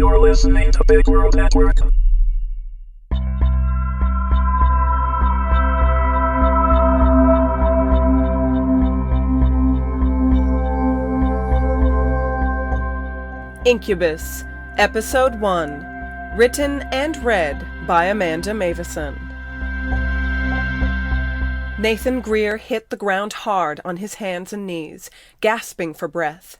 You're listening to Big World Network. Incubus, Episode 1, written and read by Amanda Meuwissen. Nathan Grier hit the ground hard on his hands and knees, gasping for breath.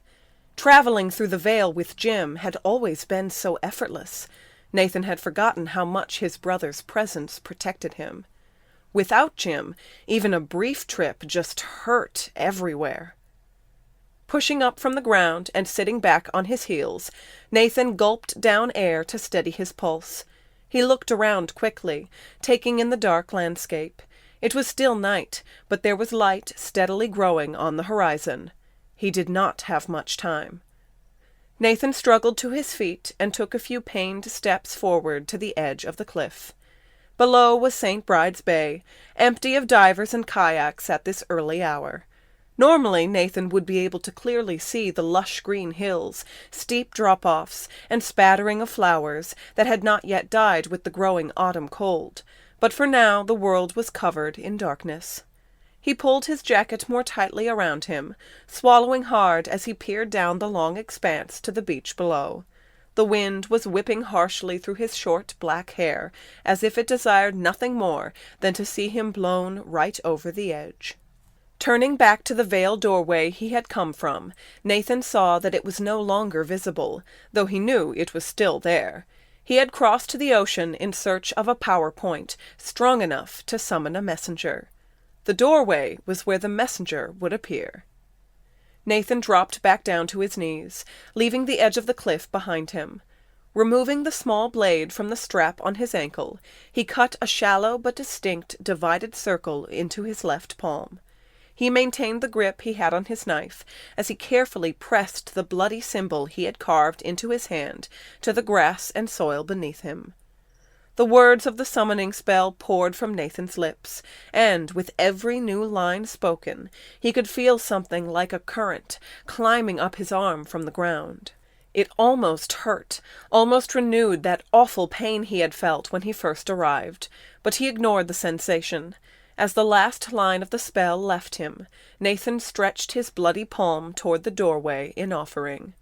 Traveling through the Vale with Jim had always been so effortless. Nathan had forgotten how much his brother's presence protected him. Without Jim, even a brief trip just hurt everywhere. Pushing up from the ground and sitting back on his heels, Nathan gulped down air to steady his pulse. He looked around quickly, taking in the dark landscape. It was still night, but there was light steadily growing on the horizon. He did not have much time. Nathan struggled to his feet and took a few pained steps forward to the edge of the cliff. Below was St. Bride's Bay, empty of divers and kayaks at this early hour. Normally, Nathan would be able to clearly see the lush green hills, steep drop-offs, and spattering of flowers that had not yet died with the growing autumn cold, but for now the world was covered in darkness. He pulled his jacket more tightly around him, swallowing hard as he peered down the long expanse to the beach below. The wind was whipping harshly through his short black hair, as if it desired nothing more than to see him blown right over the edge. Turning back to the Vale doorway he had come from, Nathan saw that it was no longer visible, though he knew it was still there. He had crossed to the ocean in search of a power point strong enough to summon a messenger. The doorway was where the messenger would appear. Nathan dropped back down to his knees, leaving the edge of the cliff behind him. Removing the small blade from the strap on his ankle, he cut a shallow but distinct divided circle into his left palm. He maintained the grip he had on his knife as he carefully pressed the bloody symbol he had carved into his hand to the grass and soil beneath him. The words of the summoning spell poured from Nathan's lips, and with every new line spoken, he could feel something like a current climbing up his arm from the ground. It almost hurt, almost renewed that awful pain he had felt when he first arrived, but he ignored the sensation. As the last line of the spell left him, Nathan stretched his bloody palm toward the doorway in offering.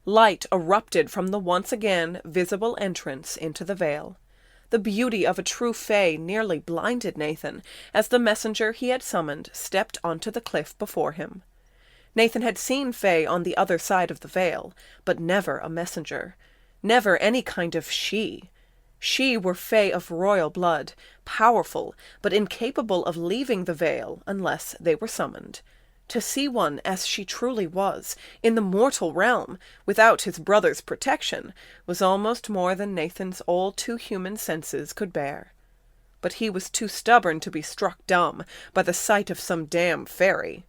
Light erupted from the once again visible entrance into the Vale. The beauty of a true fae nearly blinded Nathan as the messenger he had summoned stepped onto the cliff before him. Nathan had seen fae on the other side of the Vale, but never a messenger. Never any kind of she. She were fae of royal blood, powerful, but incapable of leaving the Vale unless they were summoned. To see one as she truly was, in the mortal realm, without his brother's protection, was almost more than Nathan's all-too-human senses could bear. But he was too stubborn to be struck dumb by the sight of some damn fairy.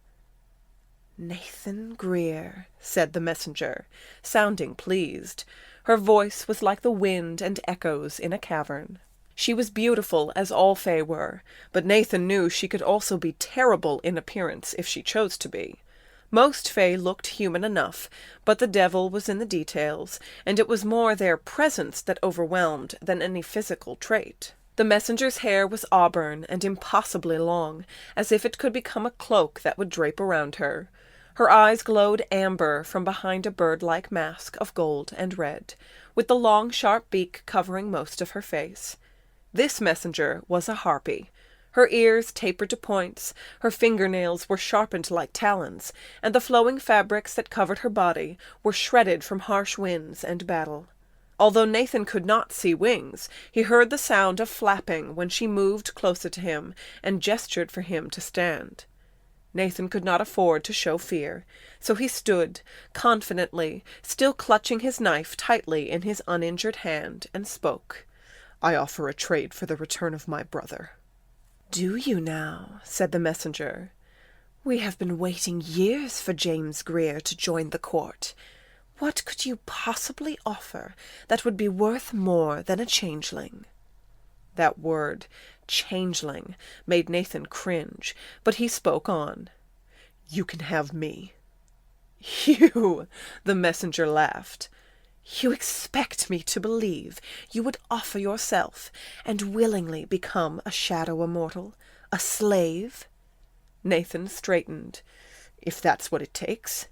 "Nathan Grier," said the messenger, sounding pleased. Her voice was like the wind and echoes in a cavern. She was beautiful as all fae were, but Nathan knew she could also be terrible in appearance if she chose to be. Most fae looked human enough, but the devil was in the details, and it was more their presence that overwhelmed than any physical trait. The messenger's hair was auburn and impossibly long, as if it could become a cloak that would drape around her. Her eyes glowed amber from behind a bird-like mask of gold and red, with the long, sharp beak covering most of her face. This messenger was a harpy. Her ears tapered to points, her fingernails were sharpened like talons, and the flowing fabrics that covered her body were shredded from harsh winds and battle. Although Nathan could not see wings, he heard the sound of flapping when she moved closer to him and gestured for him to stand. Nathan could not afford to show fear, so he stood, confidently, still clutching his knife tightly in his uninjured hand, and spoke. "I offer a trade for the return of my brother." "Do you now?" said the messenger. "We have been waiting years for James Grier to join the court. What could you possibly offer that would be worth more than a changeling?" That word, changeling, made Nathan cringe, but he spoke on. "You can have me." "You!" the messenger laughed. You expect me to believe you would offer yourself and willingly become a shadow immortal, a slave? Nathan straightened. If that's what it takes.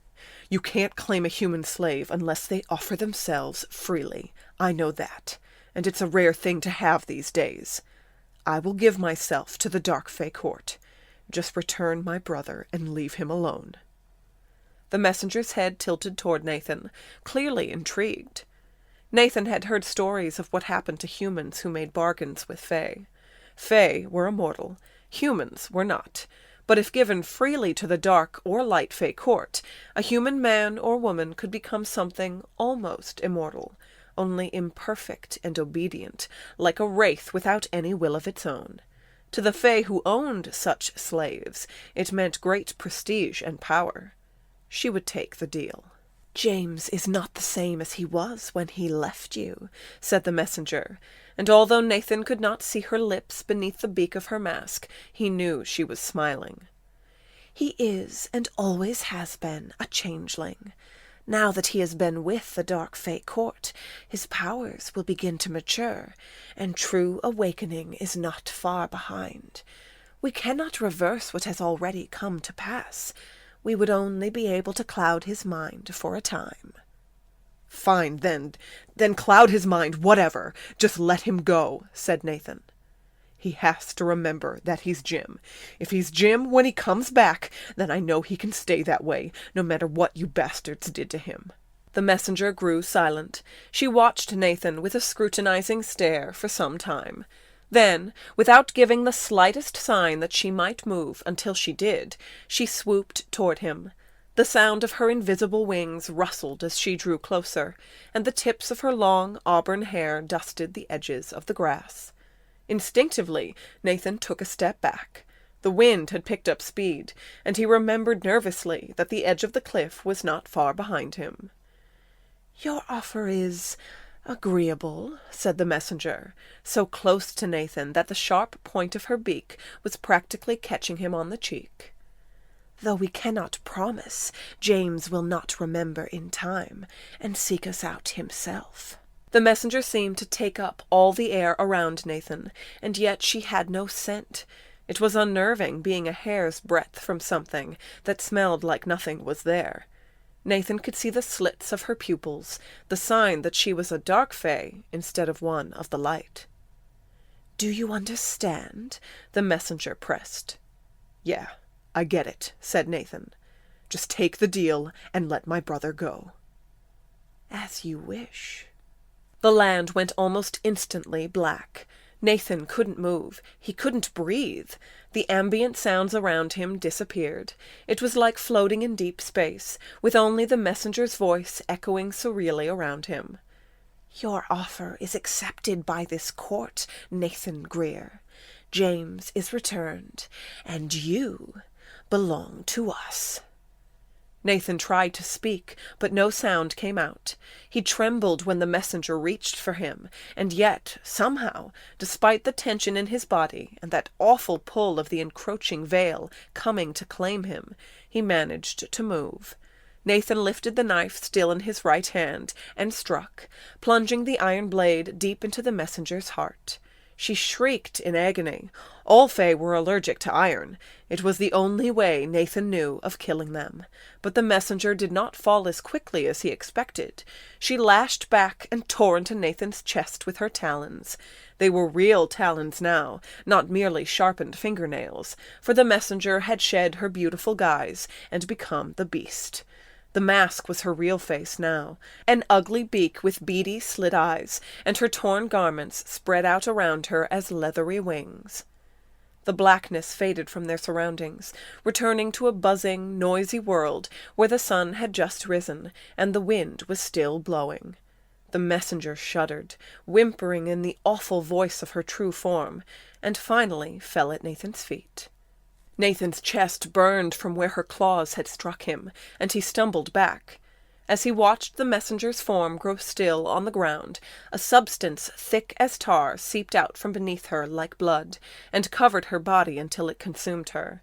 You can't claim a human slave unless they offer themselves freely. I know that, and it's a rare thing to have these days. I will give myself to the Dark Fae Court. Just return my brother and leave him alone. The messenger's head tilted toward Nathan, clearly intrigued. Nathan had heard stories of what happened to humans who made bargains with Fae. Fae were immortal. Humans were not. But if given freely to the Dark or Light Fae Court, a human man or woman could become something almost immortal, only imperfect and obedient, like a wraith without any will of its own. To the Fae who owned such slaves, it meant great prestige and power. She would take the deal. James is not the same as he was when he left you, said the messenger, and although Nathan could not see her lips beneath the beak of her mask, he knew she was smiling. He is, and always has been, a changeling. Now that he has been with the Dark Fae Court, his powers will begin to mature, and true awakening is not far behind. We cannot reverse what has already come to pass. We would only be able to cloud his mind for a time. Fine, then cloud his mind, whatever. Just let him go, said Nathan. He has to remember that he's Jim. If he's Jim when he comes back, then I know he can stay that way, no matter what you bastards did to him. The messenger grew silent. She watched Nathan with a scrutinizing stare for some time. Then, without giving the slightest sign that she might move until she did, she swooped toward him. The sound of her invisible wings rustled as she drew closer, and the tips of her long auburn hair dusted the edges of the grass. Instinctively, Nathan took a step back. The wind had picked up speed, and he remembered nervously that the edge of the cliff was not far behind him. "Your offer is agreeable," said the messenger, so close to Nathan that the sharp point of her beak was practically catching him on the cheek. "Though we cannot promise, James will not remember in time, and seek us out himself." The messenger seemed to take up all the air around Nathan, and yet she had no scent. It was unnerving, being a hair's breadth from something that smelled like nothing was there. Nathan could see the slits of her pupils, the sign that she was a dark fae instead of one of the light. "Do you understand?" the messenger pressed. "Yeah, I get it," said Nathan. "Just take the deal and let my brother go." "As you wish." The land went almost instantly black. Nathan couldn't move. He couldn't breathe. The ambient sounds around him disappeared. It was like floating in deep space, with only the messenger's voice echoing surreally around him. "Your offer is accepted by this court, Nathan Grier. James is returned, and you belong to us." Nathan tried to speak, but no sound came out. He trembled when the messenger reached for him, and yet, somehow, despite the tension in his body and that awful pull of the encroaching veil coming to claim him, he managed to move. Nathan lifted the knife still in his right hand and struck, plunging the iron blade deep into the messenger's heart. She shrieked in agony. All Fae were allergic to iron. It was the only way Nathan knew of killing them. But the messenger did not fall as quickly as he expected. She lashed back and tore into Nathan's chest with her talons. They were real talons now, not merely sharpened fingernails, for the messenger had shed her beautiful guise and become the beast. The mask was her real face now, an ugly beak with beady slit eyes, and her torn garments spread out around her as leathery wings. The blackness faded from their surroundings, returning to a buzzing, noisy world where the sun had just risen, and the wind was still blowing. The messenger shuddered, whimpering in the awful voice of her true form, and finally fell at Nathan's feet. Nathan's chest burned from where her claws had struck him, and he stumbled back. As he watched the messenger's form grow still on the ground, a substance thick as tar seeped out from beneath her like blood, and covered her body until it consumed her.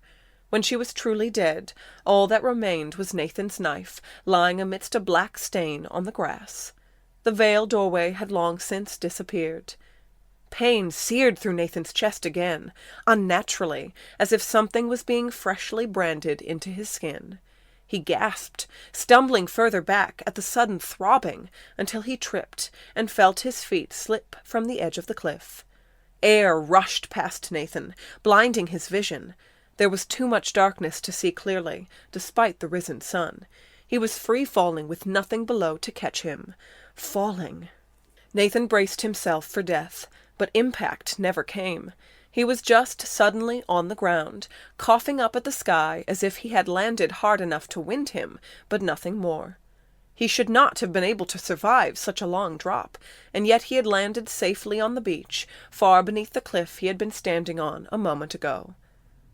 When she was truly dead, all that remained was Nathan's knife, lying amidst a black stain on the grass. The veil doorway had long since disappeared. Pain seared through Nathan's chest again, unnaturally, as if something was being freshly branded into his skin. He gasped, stumbling further back at the sudden throbbing, until he tripped and felt his feet slip from the edge of the cliff. Air rushed past Nathan, blinding his vision. There was too much darkness to see clearly, despite the risen sun. He was free-falling with nothing below to catch him. Falling. Nathan braced himself for death, but impact never came. He was just suddenly on the ground, coughing up at the sky as if he had landed hard enough to wind him, but nothing more. He should not have been able to survive such a long drop, and yet he had landed safely on the beach, far beneath the cliff he had been standing on a moment ago.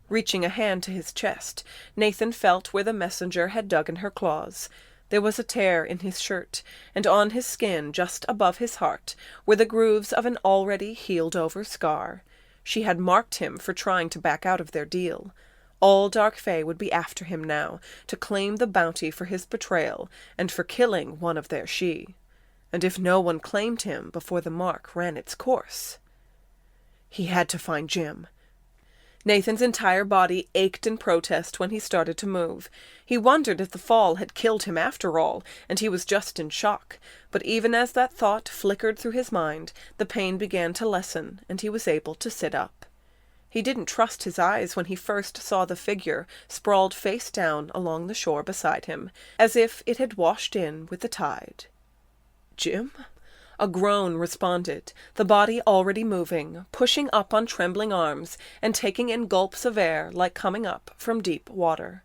Reaching a hand to his chest, Nathan felt where the messenger had dug in her claws. There was a tear in his shirt, and on his skin, just above his heart, were the grooves of an already healed-over scar. She had marked him for trying to back out of their deal. All Dark Fae would be after him now, to claim the bounty for his betrayal, and for killing one of their She. And if no one claimed him before the mark ran its course... He had to find Jim. Nathan's entire body ached in protest when he started to move. He wondered if the fall had killed him after all, and he was just in shock. But even as that thought flickered through his mind, the pain began to lessen, and he was able to sit up. He didn't trust his eyes when he first saw the figure sprawled face down along the shore beside him, as if it had washed in with the tide. "Jim?" A groan responded, the body already moving, pushing up on trembling arms, and taking in gulps of air like coming up from deep water.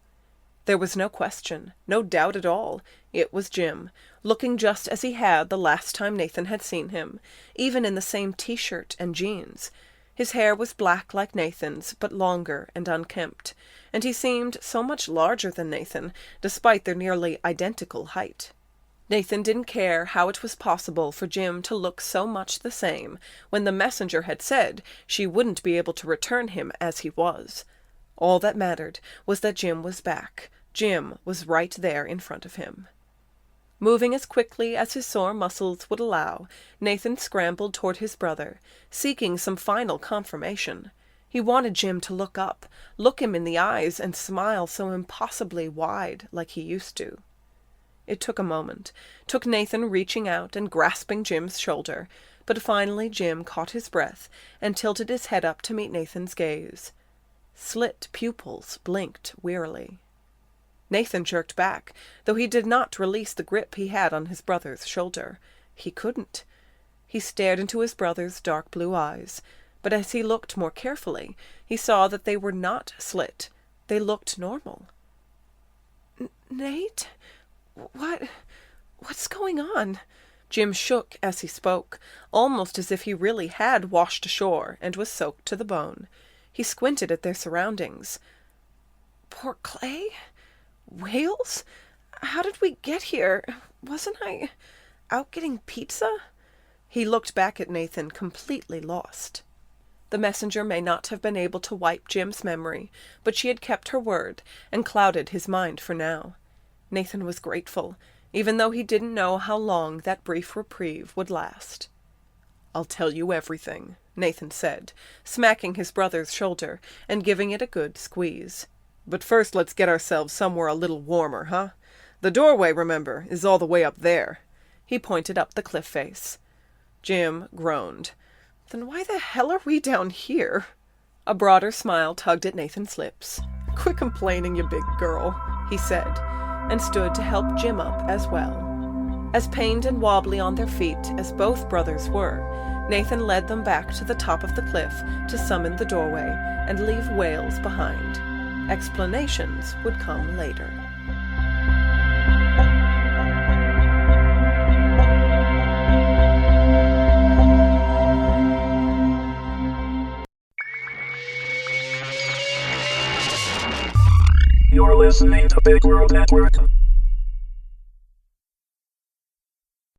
There was no question, no doubt at all. It was Jim, looking just as he had the last time Nathan had seen him, even in the same t-shirt and jeans. His hair was black like Nathan's, but longer and unkempt, and he seemed so much larger than Nathan, despite their nearly identical height. Nathan didn't care how it was possible for Jim to look so much the same when the messenger had said she wouldn't be able to return him as he was. All that mattered was that Jim was back. Jim was right there in front of him. Moving as quickly as his sore muscles would allow, Nathan scrambled toward his brother, seeking some final confirmation. He wanted Jim to look up, look him in the eyes, and smile so impossibly wide like he used to. It took a moment, took Nathan reaching out and grasping Jim's shoulder, but finally Jim caught his breath and tilted his head up to meet Nathan's gaze. Slit pupils blinked wearily. Nathan jerked back, though he did not release the grip he had on his brother's shoulder. He couldn't. He stared into his brother's dark blue eyes, but as he looked more carefully, he saw that they were not slit. They looked normal. "Nate? What's going on?" Jim shook as he spoke, almost as if he really had washed ashore and was soaked to the bone. He squinted at their surroundings. "Port Clay? Whales? How did we get here? Wasn't I out getting pizza?" He looked back at Nathan, completely lost. The messenger may not have been able to wipe Jim's memory, but she had kept her word and clouded his mind for now. Nathan was grateful, even though he didn't know how long that brief reprieve would last. "I'll tell you everything," Nathan said, smacking his brother's shoulder and giving it a good squeeze. "But first let's get ourselves somewhere a little warmer, huh? The doorway, remember, is all the way up there." He pointed up the cliff face. Jim groaned. "Then why the hell are we down here?" A broader smile tugged at Nathan's lips. "Quit complaining, you big girl," he said, and stood to help Jim up as well. As pained and wobbly on their feet as both brothers were, Nathan led them back to the top of the cliff to summon the doorway and leave Wales behind. Explanations would come later. You're listening to Big World Network.